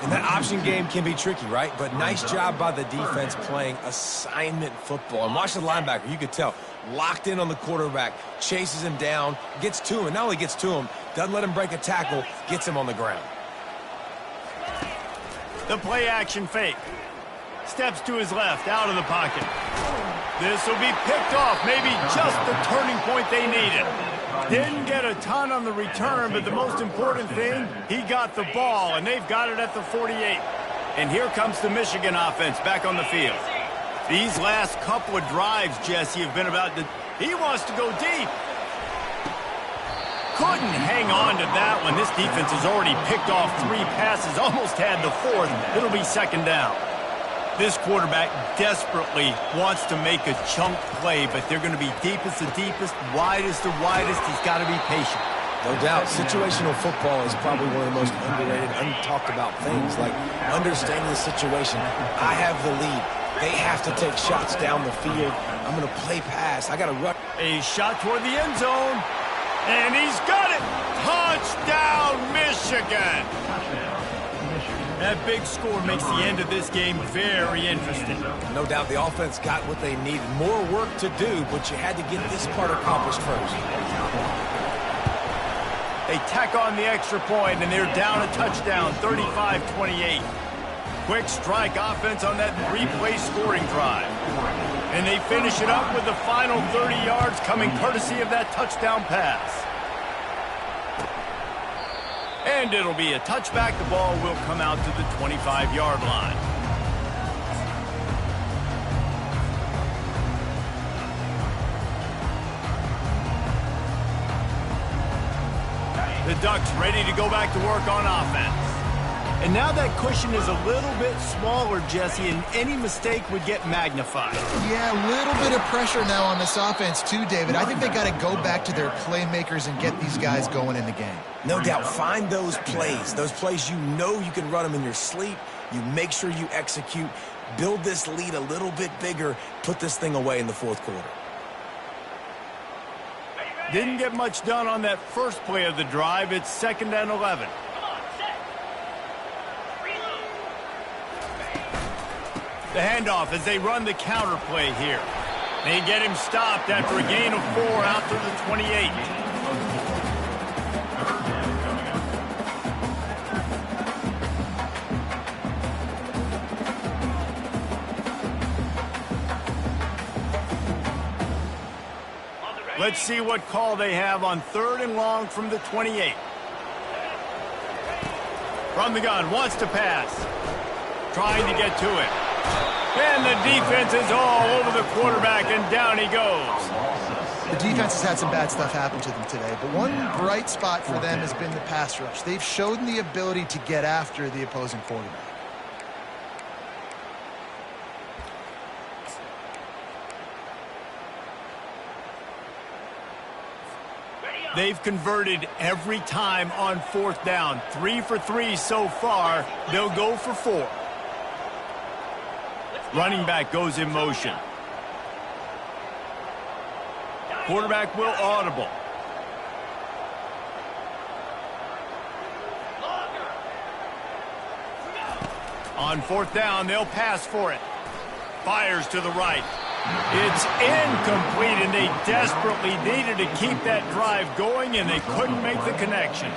And that option game can be tricky, right? But nice job by the defense playing assignment football. And watch the linebacker. You could tell. Locked in on the quarterback. Chases him down. Gets to him. Not only gets to him, doesn't let him break a tackle. Gets him on the ground. The play action fake. Steps to his left. Out of the pocket. This will be picked off. Maybe just the turning point they needed. Didn't get a ton on the return, but the most important thing, he got the ball, and they've got it at the 48. And here comes the Michigan offense back on the field. These last couple of drives, Jesse, have been about he wants to go deep. Couldn't hang on to that one. This defense has already picked off 3 passes, almost had the 4th. It'll be second down. This quarterback desperately wants to make a chunk play, but they're going to be deepest the deepest, widest the widest. He's got to be patient. No doubt. Situational football is probably one of the most underrated, untalked about things, like understanding the situation. I have the lead. They have to take shots down the field. I'm going to play pass. I got to run. A shot toward the end zone, and he's got it. Touchdown, Michigan. That big score makes the end of this game very interesting. No doubt the offense got what they needed. More work to do, but you had to get this part accomplished first. They tack on the extra point, and they're down a touchdown, 35-28. Quick strike offense on that 3-play scoring drive. And they finish it up with the final 30 yards coming courtesy of that touchdown pass. And it'll be a touchback. The ball will come out to the 25-yard line. The Ducks ready to go back to work on offense. And now that cushion is a little bit smaller, Jesse, and any mistake would get magnified. Yeah, a little bit of pressure now on this offense too, David. I think they got to go back to their playmakers and get these guys going in the game. No doubt. Find those plays you know you can run them in your sleep. You make sure you execute. Build this lead a little bit bigger. Put this thing away in the 4th quarter. Didn't get much done on that first play of the drive. It's 2nd and 11. The handoff as they run the counter play here. They get him stopped after a gain of 4 out to the 28. Let's see what call they have on 3rd and long from the 28. From the gun, wants to pass. Trying to get to it. And the defense is all over the quarterback, and down he goes. The defense has had some bad stuff happen to them today, but one bright spot for them has been the pass rush. They've shown the ability to get after the opposing quarterback. They've converted every time on 4th down. 3 for 3 so far. They'll go for 4. Running back goes in motion. Quarterback will audible. On 4th down, they'll pass for it. Fires to the right. It's incomplete, and they desperately needed to keep that drive going, and they couldn't make the connection.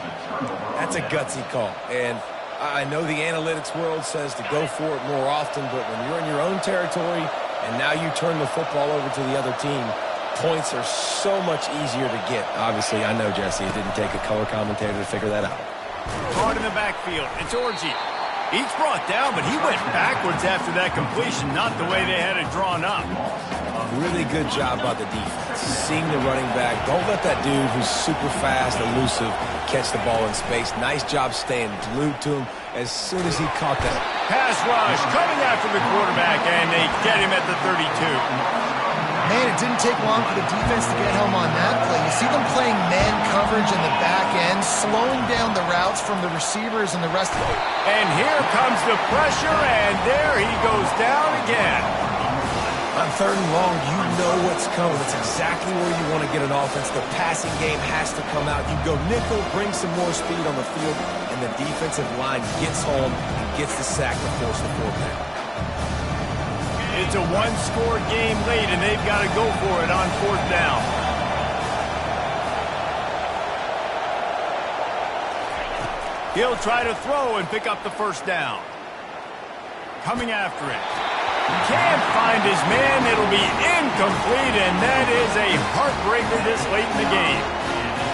That's a gutsy call, and I know the analytics world says to go for it more often, but when you're in your own territory and now you turn the football over to the other team, points are so much easier to get. Obviously, I know, Jesse, it didn't take a color commentator to figure that out. Caught in the backfield. It's Orgy. He's brought down, but he went backwards after that completion, not the way they had it drawn up. really good job by the defense. Seeing the running back. Don't let that dude who's super fast, elusive, catch the ball in space. Nice job staying glued to him as soon as he caught that. Pass rush coming after the quarterback, and they get him at the 32. Man, it didn't take long for the defense to get home on that play. You see them playing man coverage in the back end, slowing down the routes from the receivers and the rest of it. And here comes the pressure, and there he goes down again. On 3rd and long, you know what's coming. It's exactly where you want to get an offense. The passing game has to come out. You go nickel, bring some more speed on the field, and the defensive line gets home and gets the sack to force the 4th down. It's a one-score game late, and they've got to go for it on 4th down. He'll try to throw and pick up the 1st down. Coming after it. Can't find his man. It'll be incomplete, and that is a heartbreaker this late in the game.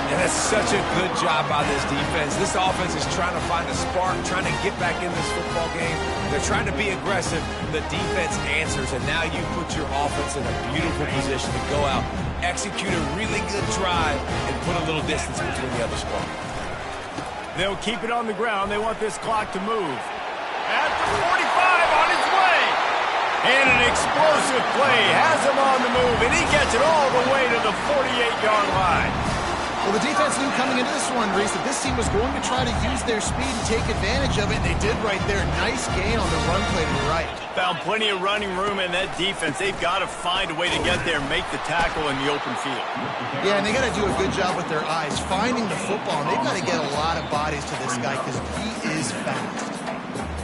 And that's such a good job by this defense. This offense is trying to find a spark, trying to get back in this football game. They're trying to be aggressive. The defense answers, and now you put your offense in a beautiful position to go out, execute a really good drive, and put a little distance between the other squad. They'll keep it on the ground. They want this clock to move. At the 45, on his way. And an explosive play has him on the move, and he gets it all the way to the 48-yard line. Well, the defense knew coming into this one, Reese, that this team was going to try to use their speed and take advantage of it, and they did right there. Nice gain on the run play to the right. Found plenty of running room in that defense. They've got to find a way to get there, make the tackle in the open field. Yeah, and they got to do a good job with their eyes, finding the football, and they've got to get a lot of bodies to this guy because he is fast.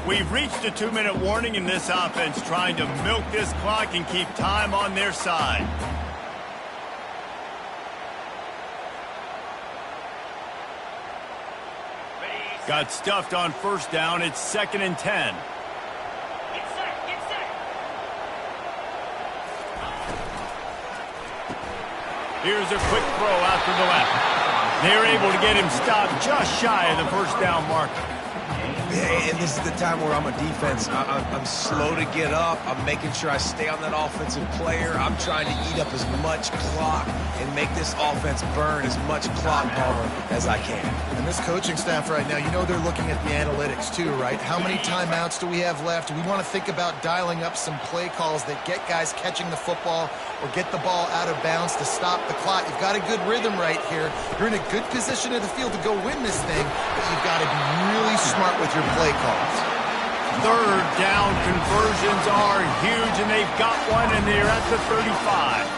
We've reached a 2-minute warning in this offense, trying to milk this clock and keep time on their side. Got stuffed on 1st down. It's 2nd and 10. Get set. Here's a quick throw out to the left. They're able to get him stopped just shy of the 1st down marker. And this is the time where I'm a defense. I'm slow to get up. I'm making sure I stay on that offensive player. I'm trying to eat up as much clock and make this offense burn as much clock power as I can. And this coaching staff right now, you know they're looking at the analytics too, right? How many timeouts do we have left? We want to think about dialing up some play calls that get guys catching the football or get the ball out of bounds to stop the clock. You've got a good rhythm right here. You're in a good position of the field to go win this thing, but you've got to be really smart with your play calls. 3rd down conversions are huge, and they've got one, and they're at the 35.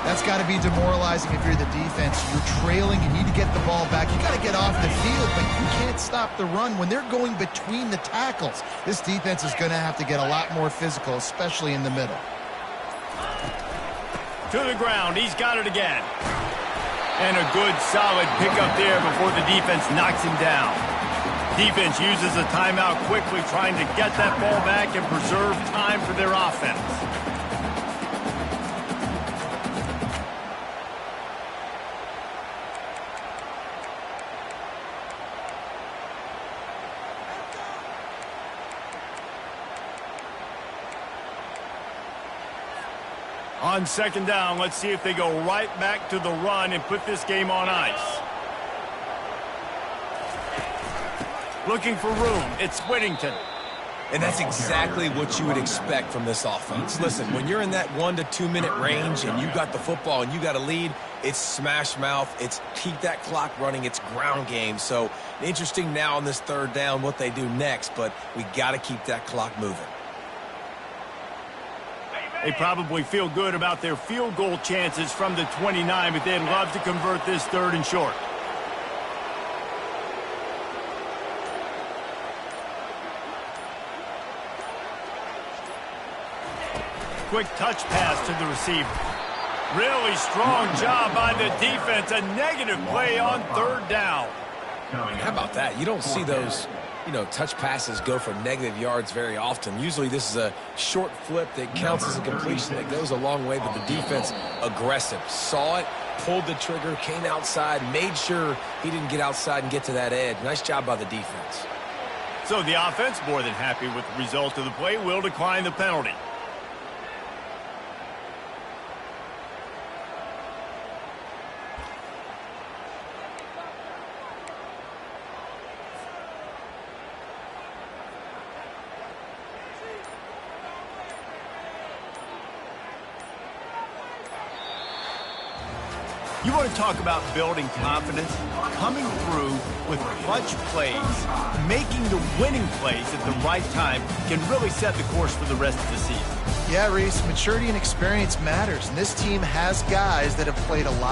That's got to be demoralizing if you're the defense. You're trailing, you need to get the ball back. You got to get off the field, but you can't stop the run when they're going between the tackles. This defense is going to have to get a lot more physical, especially in the middle. To the ground, he's got it again. And a good, solid pickup there before the defense knocks him down. Defense uses a timeout quickly, trying to get that ball back and preserve time for their offense. On 2nd down, let's see if they go right back to the run and put this game on ice. Looking for room. It's Whittington. And that's exactly what you would expect from this offense. Listen, when you're in that 1 to 2 minute range and you got the football and you got a lead, it's smash mouth. It's keep that clock running. It's ground game. So interesting now on this 3rd down what they do next, but we got to keep that clock moving. They probably feel good about their field goal chances from the 29, but they'd love to convert this 3rd and short. Quick touch pass to the receiver. Really strong job by the defense. A negative play on 3rd down. How about that? You don't see those, touch passes go for negative yards very often. Usually this is a short flip that counts as a completion that goes a long way, but the defense aggressive. Saw it, pulled the trigger, came outside, made sure he didn't get outside and get to that edge. Nice job by the defense. So the offense, more than happy with the result of the play, will decline the penalty. You want to talk about building confidence? Coming through with clutch plays, making the winning plays at the right time can really set the course for the rest of the season. Yeah, Reese, maturity and experience matters, and this team has guys that have played a lot.